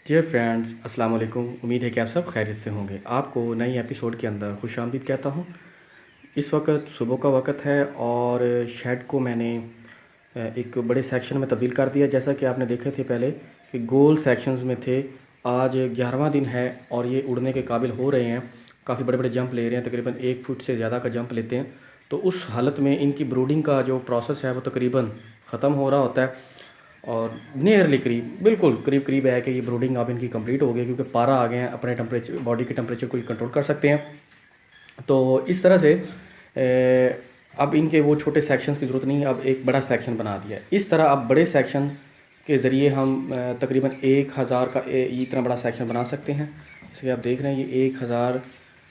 Dear friends, अस्सलाम वालेकुम। उम्मीद है कि आप सब खैरियत से होंगे। आपको नई एपिसोड के अंदर खुशामदीद कहता हूँ। इस वक्त सुबह का वक्त है और शेड को मैंने एक बड़े सेक्शन में तब्दील कर दिया। जैसा कि आपने देखे थे पहले कि गोल सेक्शंस में थे। आज 11वां दिन है और ये उड़ने के काबिल हो रहे हैं। काफ़ी बड़े बड़े जंप ले रहे हैं, तकरीबन 1 फुट से ज़्यादा का जंप लेते हैं। तो उस हालत में इनकी ब्रूडिंग का जो प्रोसेस है वो तकरीबन ख़त्म हो रहा होता है और नियरली करीब बिल्कुल करीब करीब है कि ये ब्रूडिंग अब इनकी कंप्लीट हो गई, क्योंकि पारा आ गए हैं, अपने टेम्परेचर बॉडी के टेम्परेचर को ये कंट्रोल कर सकते हैं। तो इस तरह से अब इनके वो छोटे सेक्शंस की ज़रूरत नहीं है, अब एक बड़ा सेक्शन बना दिया है। इस तरह अब बड़े सेक्शन के ज़रिए हम तकरीबन 1000 का इतना बड़ा सेक्शन बना सकते हैं। जैसे कि आप देख रहे हैं ये 1000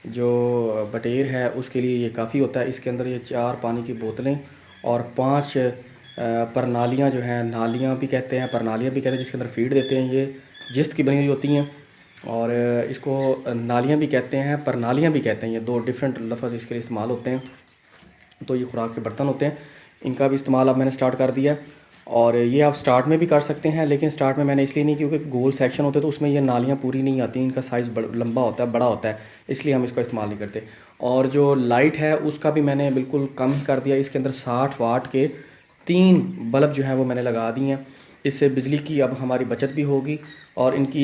जो बटेर है उसके लिए ये काफ़ी होता है। इसके अंदर ये 4 पानी की बोतलें और 5 प्रणालियाँ जो हैं, नालियाँ भी कहते हैं, प्रणालियाँ भी कहते हैं, जिसके अंदर फीड देते हैं। ये जिस्त की बनी हुई होती हैं और इसको नालियाँ भी कहते हैं, प्रणालियाँ भी कहते हैं। ये दो डिफरेंट लफ्ज़ इसके लिए इस्तेमाल होते हैं। तो ये खुराक के बर्तन होते हैं, इनका भी इस्तेमाल अब मैंने स्टार्ट कर दिया है। और ये आप स्टार्ट में भी कर सकते हैं, लेकिन स्टार्ट में मैंने इसलिए नहीं, क्योंकि गोल सेक्शन होते हैं तो उसमें ये नालियाँ पूरी नहीं आती, इनका साइज़ लंबा होता है, बड़ा होता है, इसलिए हम इसका इस्तेमाल नहीं करते। और जो लाइट है उसका भी मैंने बिल्कुल कम ही कर दिया। इसके अंदर 60 वाट के 3 बल्ब जो हैं वो मैंने लगा दिए हैं। इससे बिजली की अब हमारी बचत भी होगी और इनकी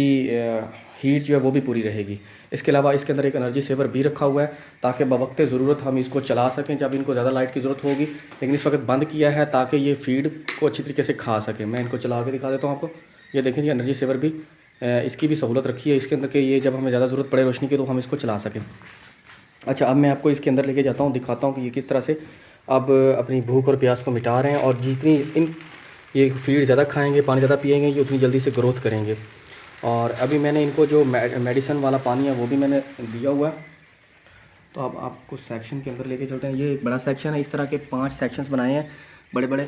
हीट जो है वो भी पूरी रहेगी। इसके अलावा इसके अंदर एक एनर्जी सेवर भी रखा हुआ है, ताकि बवक्त ज़रूरत हम इसको चला सकें जब इनको ज़्यादा लाइट की ज़रूरत होगी। लेकिन इस वक्त बंद किया है ताकि ये फीड को अच्छी तरीके से खा सकें। मैं इनको चला के दिखा देता हूँ आपको। ये देखें, ये एनर्जी सेवर भी इसकी भी सहूलत रखी है इसके अंदर कि ये जब हमें ज़्यादा ज़रूरत पड़े रोशनी की तो हम इसको चला सकें। अच्छा, अब मैं आपको इसके अंदर लेके जाता हूँ, दिखाता हूँ कि ये किस तरह से अब अपनी भूख और प्यास को मिटा रहे हैं। और जितनी ये फीड ज़्यादा खाएंगे, पानी ज़्यादा पिएंगे, ये उतनी जल्दी से ग्रोथ करेंगे। और अभी मैंने इनको जो मेडिसन वाला पानी है वो भी मैंने दिया हुआ है। तो अब आपको सेक्शन के अंदर लेके चलते हैं। ये एक बड़ा सेक्शन है, इस तरह के 5 सेक्शंस बनाए हैं बड़े बड़े,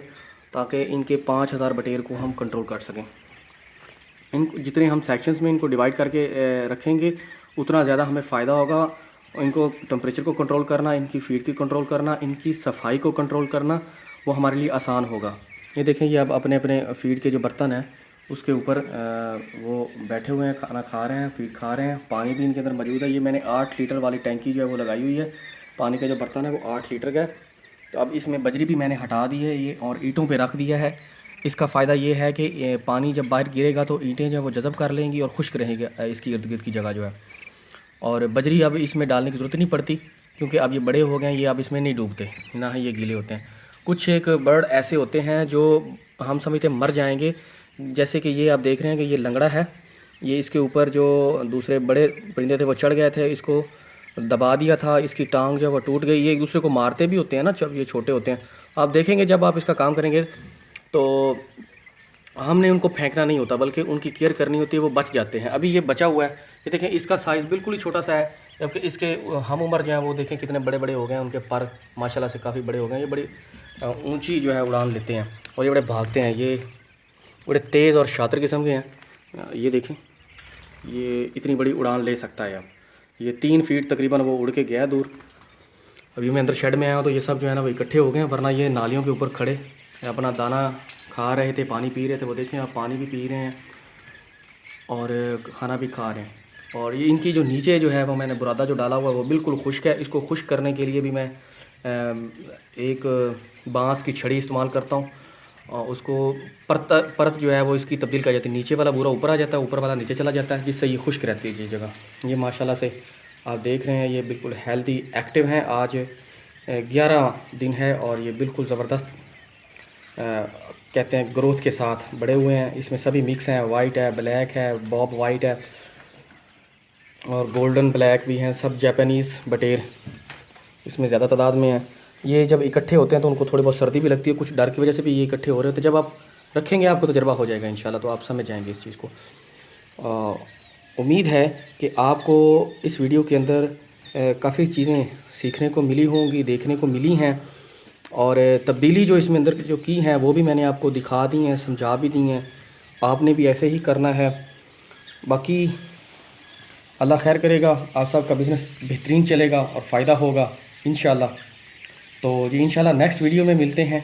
ताकि इनके 5000 बटेर को हम कंट्रोल कर सकें। इन जितने हम सेक्शंस में इनको डिवाइड करके रखेंगे उतना ज़्यादा हमें फ़ायदा होगा। इनको टेम्परेचर को कंट्रोल करना, इनकी फीड की कंट्रोल करना, इनकी सफाई को कंट्रोल करना वो हमारे लिए आसान होगा। ये देखें, ये अब अपने अपने फीड के जो बर्तन हैं उसके ऊपर वो बैठे हुए हैं, खाना खा रहे हैं, फीड खा रहे हैं। पानी भी इनके अंदर मौजूद है। ये मैंने 8 लीटर वाली टैंकी जो है वो लगाई हुई है। पानी का जो बर्तन है वो 8 लीटर का है। तो अब इसमें बजरी भी मैंने हटा दी है ये और ईंटों पे रख दिया है। इसका फ़ायदा ये है कि पानी जब बाहर गिरेगा तो ईंटें जो है वो जज़ब कर लेंगी और खुश्क रहेगी इसकी इर्द गिर्द की जगह जो है। और बजरी अब इसमें डालने की ज़रूरत नहीं पड़ती, क्योंकि अब ये बड़े हो गए हैं, ये अब इसमें नहीं डूबते, ना ही ये गीले होते हैं। कुछ एक बर्ड ऐसे होते हैं जो हम समझते मर जाएंगे, जैसे कि ये आप देख रहे हैं कि ये लंगड़ा है। ये इसके ऊपर जो दूसरे बड़े परिंदे थे वो चढ़ गए थे, इसको दबा दिया था, इसकी टांग जो है वो टूट गई। ये एक दूसरे को मारते भी होते हैं ना जब ये छोटे होते हैं। आप देखेंगे जब आप इसका काम करेंगे तो हमने उनको फेंकना नहीं होता, बल्कि उनकी केयर करनी होती है, वो बच जाते हैं। अभी ये बचा हुआ है, ये देखें, इसका साइज़ बिल्कुल ही छोटा सा है, जबकि इसके हम उम्र जो है वो देखें कितने बड़े बड़े हो गए हैं। उनके पर माशाल्लाह से काफ़ी बड़े हो गए हैं। ये बड़ी ऊंची जो है उड़ान लेते हैं और ये बड़े भागते हैं। ये बड़े तेज़ और शातिर किस्म के हैं। ये देखें, ये इतनी बड़ी उड़ान ले सकता है। अब ये 3 फीट तकरीबन वो उड़ के गया दूर। अभी मैं अंदर शेड में आया हूँ तो ये सब जो है ना वो इकट्ठे हो गए हैं, वरना ये नालियों के ऊपर खड़े अपना दाना खा रहे थे, पानी पी रहे थे। वो देखें, आप पानी भी पी रहे हैं और खाना भी खा रहे हैं। और ये इनकी जो नीचे जो है वो मैंने बुरादा जो डाला हुआ है वो बिल्कुल खुश्क है। इसको खुश्क करने के लिए भी मैं एक बांस की छड़ी इस्तेमाल करता हूँ और उसको परत जो है वो इसकी तब्दील कर जाती है। नीचे वाला बुरा ऊपर आ जाता है, ऊपर वाला नीचे चला जाता है, जिससे ये खुश्क रहती है ये जगह। ये माशाल्लाह से आप देख रहे हैं, ये बिल्कुल हेल्दी एक्टिव हैं। आज 11 दिन है और ये बिल्कुल ज़बरदस्त कहते हैं ग्रोथ के साथ बड़े हुए हैं। इसमें सभी मिक्स हैं, वाइट है, ब्लैक है, बॉब वाइट है और गोल्डन ब्लैक भी हैं। सब जापानीज़ बटेर इसमें ज़्यादा तादाद में हैं। ये जब इकट्ठे होते हैं तो उनको थोड़ी बहुत सर्दी भी लगती है, कुछ डर की वजह से भी ये इकट्ठे हो रहे होते हैं। जब आप रखेंगे आपको तजर्बा हो जाएगा इंशाल्लाह, तो आप समझ जाएंगे इस चीज़ को। उम्मीद है कि आपको इस वीडियो के अंदर काफ़ी चीज़ें सीखने को मिली होंगी, देखने को मिली हैं। और तब्दीली जो इसमें अंदर जो की हैं वो भी मैंने आपको दिखा दी हैं, समझा भी दी हैं। आपने भी ऐसे ही करना है। बाकी अल्लाह खैर करेगा, आप सबका बिज़नेस बेहतरीन चलेगा और फ़ायदा होगा इंशाल्लाह। तो जी इंशाल्लाह नेक्स्ट वीडियो में मिलते हैं।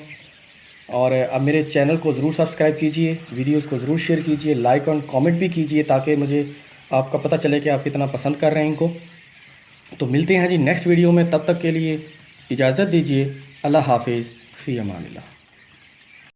और अब मेरे चैनल को ज़रूर सब्सक्राइब कीजिए, वीडियोस को ज़रूर शेयर कीजिए, लाइक और कमेंट भी कीजिए ताकि मुझे आपका पता चले कि आप कितना पसंद कर रहे हैं इनको। तो मिलते हैं जी नेक्स्ट वीडियो में, तब तक के लिए इजाज़त दीजिए। अल्लाह हाफिज़, फ़ी अमानिल्लाह।